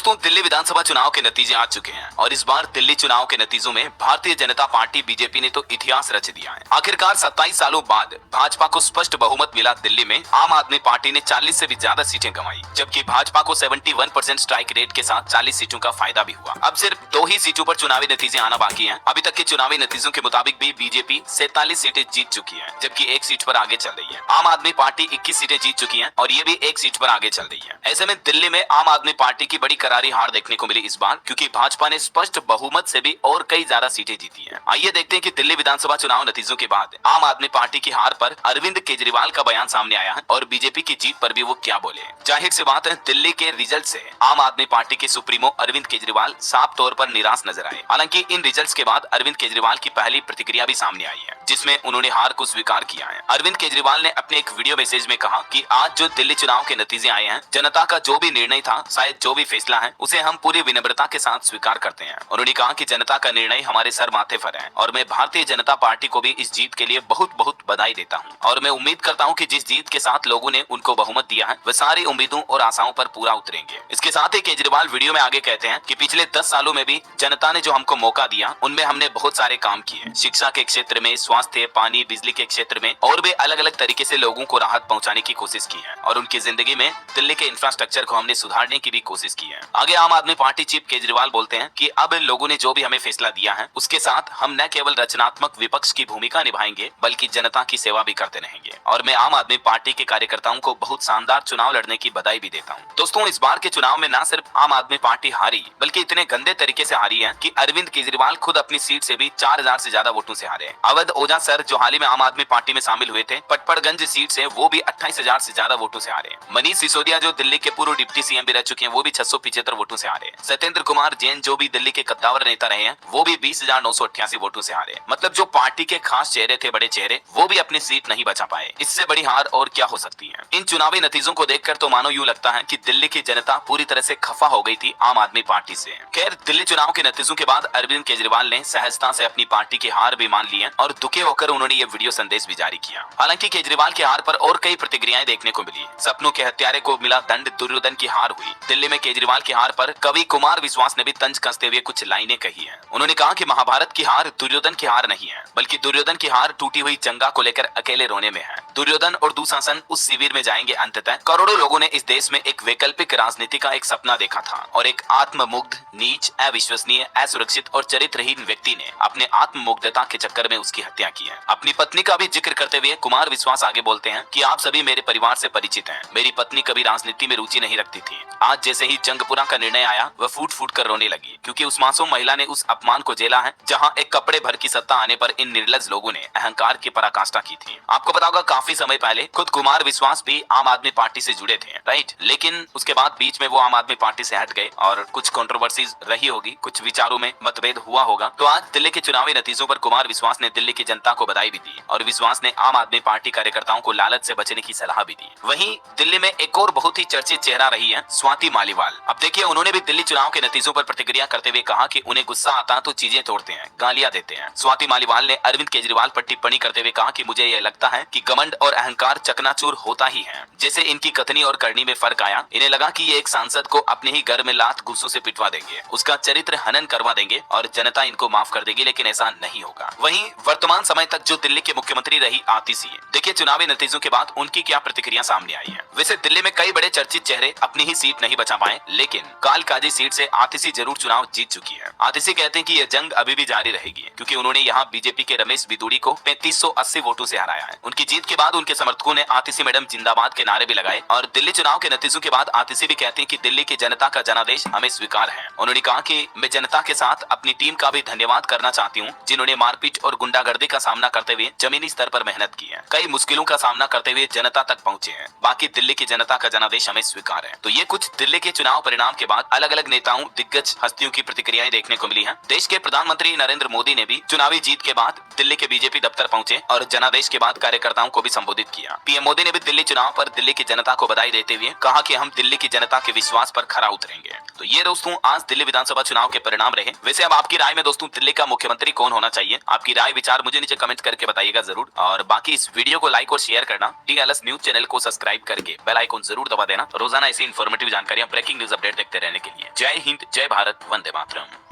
दोस्तों, दिल्ली विधानसभा चुनाव के नतीजे आ चुके हैं और इस बार दिल्ली चुनाव के नतीजों में भारतीय जनता पार्टी बीजेपी ने तो इतिहास रच दिया है। आखिरकार 27 सालों बाद भाजपा को स्पष्ट बहुमत मिला। दिल्ली में आम आदमी पार्टी ने 40 से भी ज्यादा सीटें गंवाई, जबकि भाजपा को 71% स्ट्राइक रेट के साथ 40 सीटों का फायदा भी हुआ। अब सिर्फ 2 ही सीटों पर चुनावी नतीजे आना बाकी है। अभी तक के चुनावी नतीजों के मुताबिक भी बीजेपी 47 सीटें जीत चुकी है, जबकि 1 सीट पर आगे चल रही है। आम आदमी पार्टी 21 सीटें जीत चुकी है और ये भी 1 सीट पर आगे चल रही है। ऐसे में दिल्ली में आम आदमी पार्टी की बड़ी करारी हार देखने को मिली इस बार, क्योंकि भाजपा ने स्पष्ट बहुमत से भी और कई ज्यादा सीटें जीती हैं। आइए देखते हैं कि दिल्ली विधानसभा चुनाव नतीजों के बाद आम आदमी पार्टी की हार पर अरविंद केजरीवाल का बयान सामने आया है और बीजेपी की जीत पर भी वो क्या बोले। जाहिर सी बात है, दिल्ली के रिजल्ट से आम आदमी पार्टी के सुप्रीमो अरविंद केजरीवाल साफ तौर पर निराश नजर आए। हालांकि इन रिजल्ट्स के बाद अरविंद केजरीवाल की पहली प्रतिक्रिया भी सामने आई है, जिसमें उन्होंने हार को स्वीकार किया है। अरविंद केजरीवाल ने अपने एक वीडियो मैसेज में कहा कि आज जो दिल्ली चुनाव के नतीजे आए हैं, जनता का जो भी निर्णय था, शायद जो भी फैसला है, उसे हम पूरी विनम्रता के साथ स्वीकार करते हैं। उन्होंने कहा कि जनता का निर्णय हमारे सर माथे पर है और मैं भारतीय जनता पार्टी को भी इस जीत के लिए बहुत बहुत बधाई देता हूं और मैं उम्मीद करता हूं कि जिस जीत के साथ लोगों ने उनको बहुमत दिया है, वह सारी उम्मीदों और आशाओं पर पूरा उतरेंगे। इसके साथ ही केजरीवाल वीडियो में आगे कहते हैं कि पिछले 10 सालों में भी जनता ने जो हमको मौका दिया, उनमें हमने बहुत सारे काम किए। शिक्षा के क्षेत्र में, स्वास्थ्य, पानी, बिजली के क्षेत्र में और भी अलग अलग तरीके से लोगों को राहत पहुंचाने की कोशिश की है और उनकी जिंदगी में दिल्ली के इंफ्रास्ट्रक्चर को हमने सुधारने की भी कोशिश की है। आगे आम आदमी पार्टी चीफ केजरीवाल बोलते हैं कि अब लोगों ने जो भी हमें फैसला दिया है, उसके साथ हम न केवल रचनात्मक विपक्ष की भूमिका निभाएंगे, बल्कि जनता की सेवा भी करते रहेंगे और मैं आम आदमी पार्टी के कार्यकर्ताओं को बहुत शानदार चुनाव लड़ने की बधाई भी देता हूं। दोस्तों, इस बार के चुनाव में न सिर्फ आम आदमी पार्टी हारी, बल्कि इतने गंदे तरीके से हारी है कि अरविंद केजरीवाल खुद अपनी सीट से भी 4000 से ज्यादा वोटों से हारे। अवध ओझा सर, जो हाल ही में आम आदमी पार्टी में शामिल हुए थे, पटपड़गंज सीट से वो भी 28,000 से ज्यादा वोटों से हारे। मनीष सिसोदिया, जो दिल्ली के पूर्व डिप्टी सीएम भी रह चुके हैं, वो भी 675 वोटों से हारे। सत्येंद्र कुमार जैन, जो भी दिल्ली के कद्दावर नेता रहे हैं, वो भी 20,988 वोटों से हारे। मतलब जो पार्टी के खास चेहरे थे, बड़े चेहरे, वो भी अपनी सीट नहीं बचा पाए। इससे बड़ी हार और क्या हो सकती है। इन चुनावी नतीजों को देखकर तो मानो यूं लगता है कि दिल्ली की जनता पूरी तरह से खफा हो गई थी आम आदमी पार्टी से। खैर, दिल्ली चुनाव के नतीजों के बाद अरविंद केजरीवाल ने सहजता से अपनी पार्टी की हार भी मान ली है और दुखी होकर उन्होंने ये वीडियो संदेश भी जारी किया। हालांकि केजरीवाल की हार पर और कई प्रतिक्रियाएं देखने को मिली। सपनों के हत्यारे को मिला दंड, दुर्योधन की हार हुई। दिल्ली में केजरीवाल की हार पर कवि कुमार विश्वास ने भी तंज कसते हुए कुछ लाइनें कही है। उन्होंने कहा कि महाभारत की हार दुर्योधन की हार नहीं है, बल्कि दुर्योधन की हार टूटी हुई जंगा को लेकर अकेले रोने में है। दुर्योधन और दुशासन उस शिविर में जाएंगे अंततः। करोड़ों लोगों ने इस देश में एक वैकल्पिक राजनीति का एक सपना देखा था और एक आत्ममुग्ध, नीच, अविश्वसनीय, असुरक्षित और चरित्रहीन व्यक्ति ने अपने आत्ममुग्धता के चक्कर में उसकी हत्या की है। अपनी पत्नी का भी जिक्र करते हुए कुमार विश्वास आगे बोलते हैं कि आप सभी मेरे परिवार से परिचित हैं। मेरी पत्नी कभी राजनीति में रुचि नहीं रखती थी। आज जैसे ही जंगपुरा का निर्णय आया, वह फूट फूट कर रोने लगी, क्योंकि उस मासूम महिला ने उस अपमान को झेला है जहां एक कपड़े भर की सत्ता आने पर इन निर्लज लोगों ने अहंकार की पराकाष्ठा की थी। आपको पता होगा, काफी समय पहले खुद कुमार विश्वास भी आम आदमी पार्टी से जुड़े थे, राइट। लेकिन उसके बाद बीच में वो आम आदमी पार्टी से हट गए और कुछ कंट्रोवर्सीज रही होगी, कुछ विचारों में मतभेद हुआ होगा। तो आज दिल्ली के चुनावी नतीजों पर कुमार विश्वास ने दिल्ली की जनता को बधाई भी दी और विश्वास ने आम आदमी पार्टी कार्यकर्ताओं को लालच से बचने की सलाह भी दी। वहीं दिल्ली में एक और बहुत ही चर्चित चेहरा रही है स्वाति मालीवाल। अब देखिए, उन्होंने भी दिल्ली चुनाव के नतीजों पर प्रतिक्रिया करते हुए कहा कि उन्हें गुस्सा आता तो चीजें तोड़ते हैं, गालियां देते हैं। स्वाति मालीवाल ने अरविंद केजरीवाल पर टिप्पणी करते हुए कहा कि मुझे यह लगता है कि घमंड और अहंकार चकनाचूर होता ही है। जैसे इनकी कथनी और करनी में फर्क आया। इन्हें लगा कि ये एक सांसद को अपने ही घर में लात घूंसों से पिटवा देंगे, उसका चरित्र हनन करवा देंगे और जनता इनको माफ कर देगी, लेकिन ऐसा नहीं होगा। वहीं वर्तमान समय तक जो दिल्ली के मुख्यमंत्री रही आतिशी, देखिए चुनावी नतीजों के बाद उनकी क्या प्रतिक्रिया सामने आई है। वैसे दिल्ली में कई बड़े चर्चित चेहरे अपनी ही सीट नहीं बचा पाए, लेकिन कालकाजी सीट से आतिशी जरूर चुनाव जीत चुकी है। आतिशी कहते हैं कि यह जंग अभी भी जारी रहेगी, क्योंकि उन्होंने यहाँ बीजेपी के रमेश बिदूड़ी को 3580 वोटों से हराया है। उनकी जीत के बाद उनके समर्थकों ने आतिशी मैडम जिंदाबाद के नारे भी लगाए और दिल्ली चुनाव के नतीजों के बाद आतिशी भी कहती हैं कि दिल्ली की जनता का जनादेश हमें स्वीकार है। उन्होंने कहा कि मैं जनता के साथ अपनी टीम का भी धन्यवाद करना चाहती हूँ, जिन्होंने मारपीट और गुंडागर्दी का सामना करते हुए जमीनी स्तर पर मेहनत की है, कई मुश्किलों का सामना करते हुए जनता तक पहुँचे हैं। बाकी दिल्ली की जनता का जनादेश हमें स्वीकार है। तो ये कुछ दिल्ली के चुनाव परिणाम के बाद अलग अलग नेताओं, दिग्गज हस्तियों की प्रतिक्रियाएं देखने को मिली है। देश के प्रधानमंत्री नरेंद्र मोदी ने भी चुनावी जीत के बाद दिल्ली के बीजेपी दफ्तर पहुंचे और जनादेश के बाद कार्यकर्ताओं को भी संबोधित किया। पीएम मोदी ने भी दिल्ली चुनाव पर दिल्ली की जनता को बधाई देते हुए कहा कि हम दिल्ली की जनता के विश्वास पर खरा उतरेंगे। तो ये दोस्तों आज दिल्ली विधानसभा चुनाव के परिणाम रहे। वैसे अब आपकी राय में दोस्तों दिल्ली का मुख्यमंत्री कौन होना चाहिए, आपकी राय विचार मुझे नीचे कमेंट करके बताइएगा जरूर। और बाकी इस वीडियो को लाइक और शेयर करना, टीएलएस न्यूज चैनल को सब्सक्राइब करके बेल आइकन जरूर दबा देना रोजाना ऐसी इंफॉर्मेटिव जानकारियां, ब्रेकिंग न्यूज अपडेट देखते रहने के लिए। जय हिंद, जय भारत, वंदे मातरम।